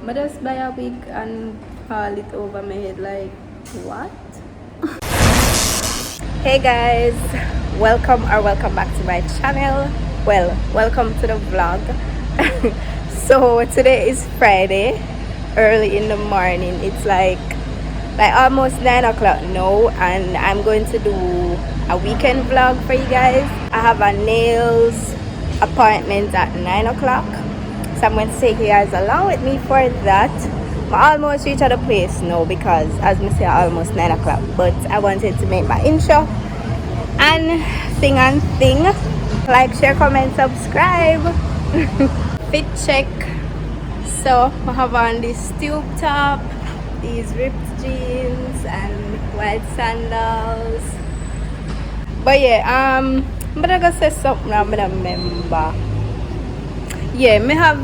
But just buy a wig and fall it over my head like, what? Hey guys, welcome back to my channel. Well, welcome to the vlog. So today is Friday, early in the morning. It's like almost 9 o'clock now, and I'm going to do a weekend vlog for you guys. I have a nails appointment at 9 o'clock, so I'm going to take you guys along with me for that. I almost reached the place now because, as I say, almost 9 o'clock, but I wanted to make my intro and thing. Like, share, comment, subscribe. Fit check. So I have on this tube top, these ripped jeans and white sandals. But yeah, I'm gonna say something I'm gonna remember. Yeah, me have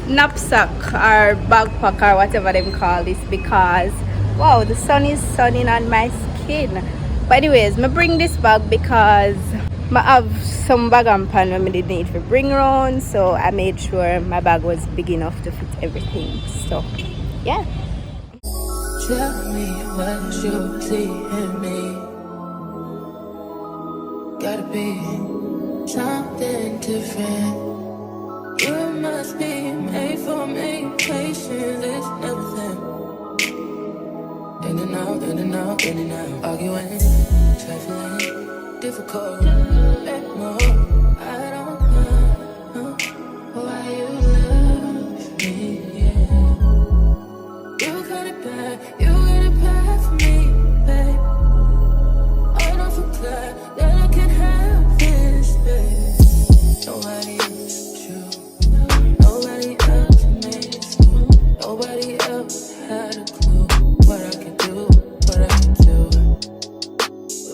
knapsack or backpack or whatever them call this because wow, the sun is sunning on my skin. But anyways, me bring this bag because I have some bag and pan when I did need to bring around, so I made sure my bag was big enough to fit everything. So yeah. Tell me what you see in me. Gotta be something different. You must be made for me. Patience is everything. In and out, in and out, in and out. Arguing, trifling, difficult. Let more. I don't know why you love me. Yeah. You got it bad, you got it bad for me, babe. I don't feel glad that I can have this, babe. Nobody else you, nobody else made it through. Nobody else had a clue what I could do, what I could do.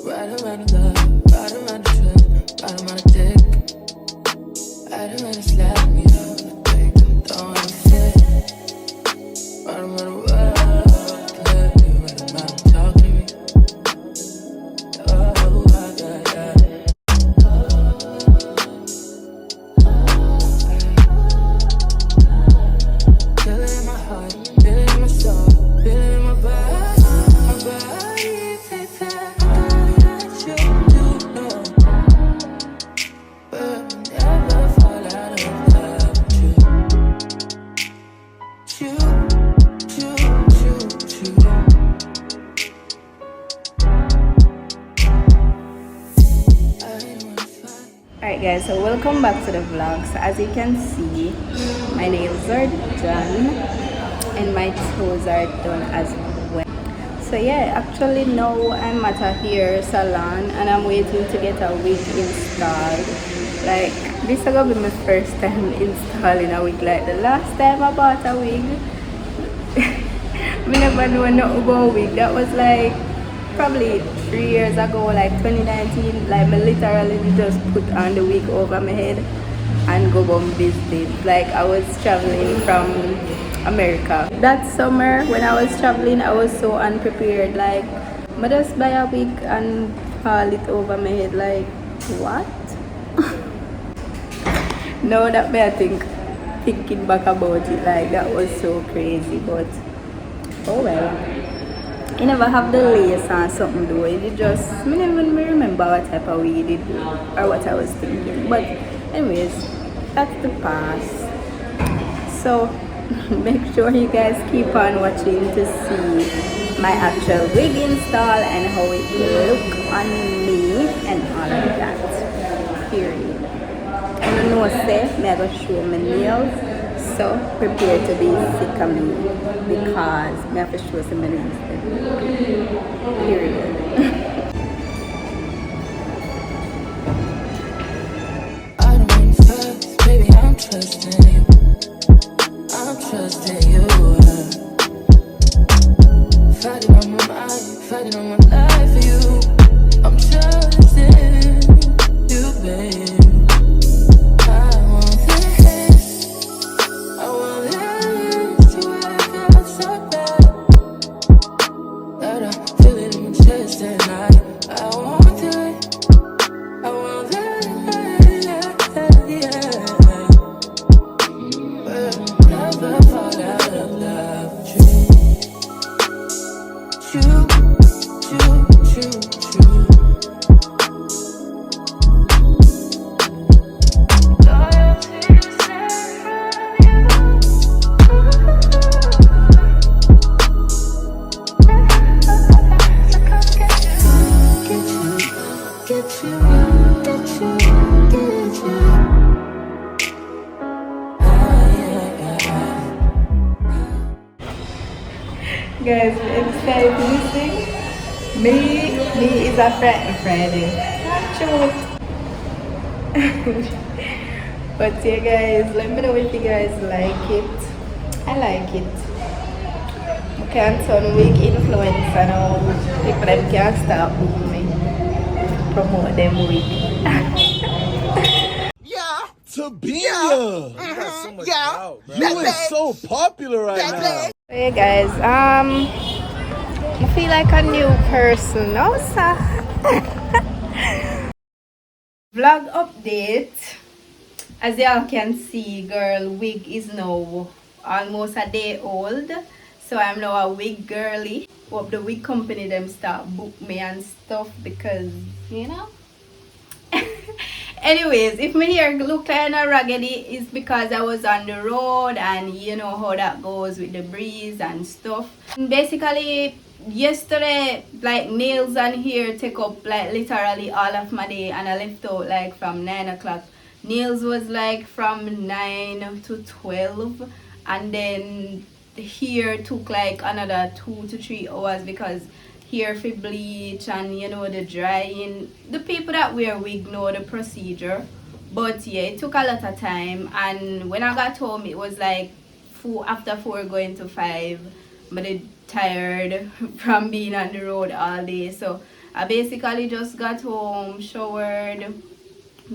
We're right around the love, right around the trip, right around the dick. Right around the slap me out, I think I'm throwing a fit. Right around the Alright guys, so welcome back to the vlog. So as you can see, my nails are done and my toes are done as well. So yeah, actually now I'm at a hair salon and I'm waiting to get a wig installed. Like, this is gonna be my first time installing a wig. Like the last time I bought a wig, I never know nothing about wig. That was like probably 3 years ago, like 2019. Like, I literally just put on the wig over my head and go on business. Like, I was traveling from America that summer. When I was traveling, I was so unprepared. Like, I just buy a wig and fall it over my head like, what? Now that me I thinking back about it, like, that was so crazy. But oh well, you never have the lace or something though. You just, I never even remember what type of wig it did or what I was thinking. But anyways, that's the past. So make sure you guys keep on watching to see my actual wig install and how it will look on me and all of that. Period. I don't know, say, me I go show my nails. So prepare to be sick of me because me have to show some nails. Period. I don't want fast, baby, I'm trusting you. I'm trusting you. Fighting on my mind, fighting on my life for you. I'm trusting you, babe. I want this to work out so bad that I feel it in my chest and I want it. I want it, yeah. But never fall out of love. Choo, choo, choo, choo. Loyalty is never get you, get you, get you. Guys, excited to sing. Me is a Friday. True. But yeah, guys, let me know if you guys like it. I like it. I can't turn weak influence and all people them can't stop me. Promote them weak. Tabia! You got so much clout, bro. You are so popular right now. Hey guys, I feel like a new person now, sir. Vlog update. As y'all can see, girl, wig is now almost a day old. So I'm now a wig girly. Hope the wig company them start book me and stuff because, you know. Anyways, if my hair look kind of raggedy, it's because I was on the road and you know how that goes with the breeze and stuff. Basically, yesterday, like nails and hair take up like literally all of my day, and I left out like from 9 o'clock. Nails was like from 9 to 12, and then hair took like another 2 to 3 hours because hair for bleach and you know the drying. The people that wear wig know the procedure, but yeah, it took a lot of time. And when I got home, it was like after 4 going to 5. But I tired from being on the road all day, so I basically just got home, showered,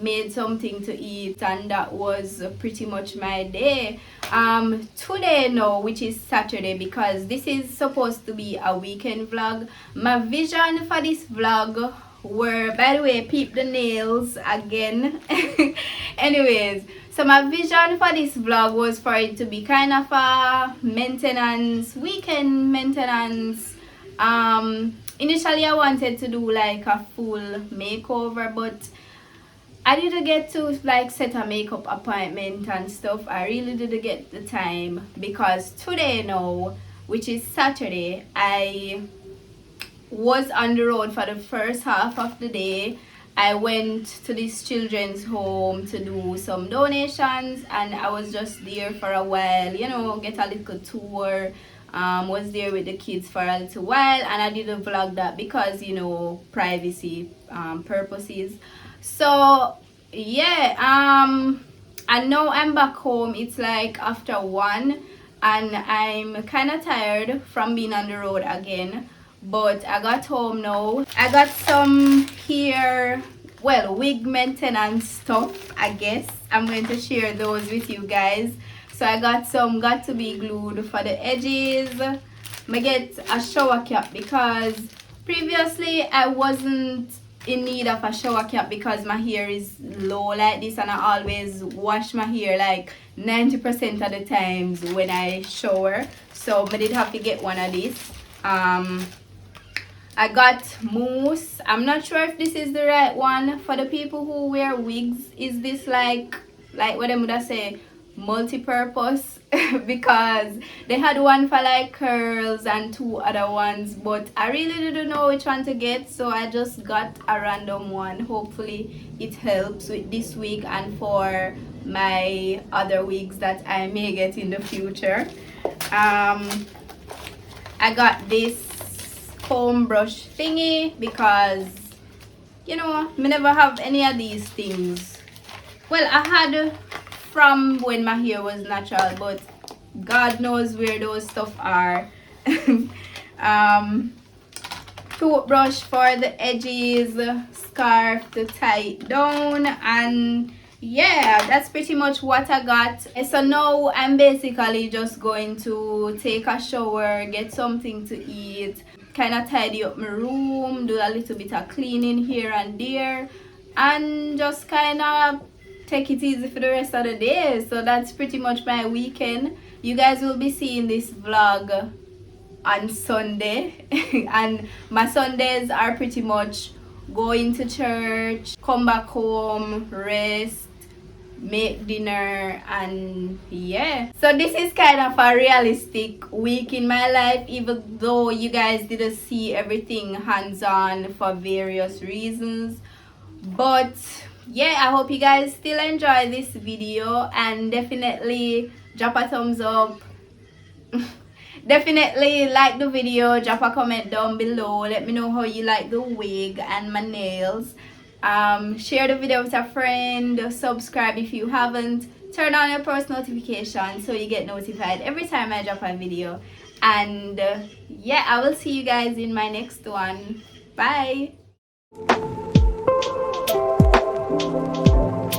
made something to eat, and that was pretty much my day. Today now, which is Saturday, because this is supposed to be a weekend vlog, my vision for this vlog were, by the way, peep the nails again. Anyways, so my vision for this vlog was for it to be kind of a maintenance, weekend maintenance. Initially I wanted to do like a full makeover, but I didn't get to like set a makeup appointment and stuff. I really didn't get the time because today now, which is Saturday, I was on the road for the first half of the day. I went to this children's home to do some donations, and I was just there for a while, you know, get a little tour. Was there with the kids for a little while, and I didn't vlog that because, you know, privacy purposes. So yeah, and now I'm back home. It's like after 1, and I'm kind of tired from being on the road again, but I got home now. I got some hair, well, wig maintenance stuff. I guess I'm going to share those with you guys. So I got some got to be glued for the edges. I get a shower cap because previously I wasn't in need of a shower cap because my hair is low like this, and I always wash my hair like 90% of the times when I shower. So I did have to get one of these. I got mousse. I'm not sure if this is the right one for the people who wear wigs. Is this like what I would I say, multi-purpose? Because they had one for like curls and 2 other ones, but I really didn't know which one to get, so I just got a random one. Hopefully it helps with this wig and for my other wigs that I may get in the future. I got this comb brush thingy because, you know, I never have any of these things. Well, I had from when my hair was natural, but God knows where those stuff are. Toothbrush for the edges, scarf to tie it down, and yeah, that's pretty much what I got. So now I'm basically just going to take a shower, get something to eat, kind of tidy up my room, do a little bit of cleaning here and there, and just kind of take it easy for the rest of the day. So that's pretty much my weekend. You guys will be seeing this vlog on Sunday. And my Sundays are pretty much going to church, come back home, rest, make dinner, and yeah. So this is kind of a realistic week in my life, even though you guys didn't see everything hands-on for various reasons. But yeah, I hope you guys still enjoy this video, and definitely drop a thumbs up. Definitely like the video, drop a comment down below, let me know how you like the wig and my nails. Share the video with a friend, subscribe if you haven't, turn on your post notifications so you get notified every time I drop a video. And yeah, I will see you guys in my next one. Bye.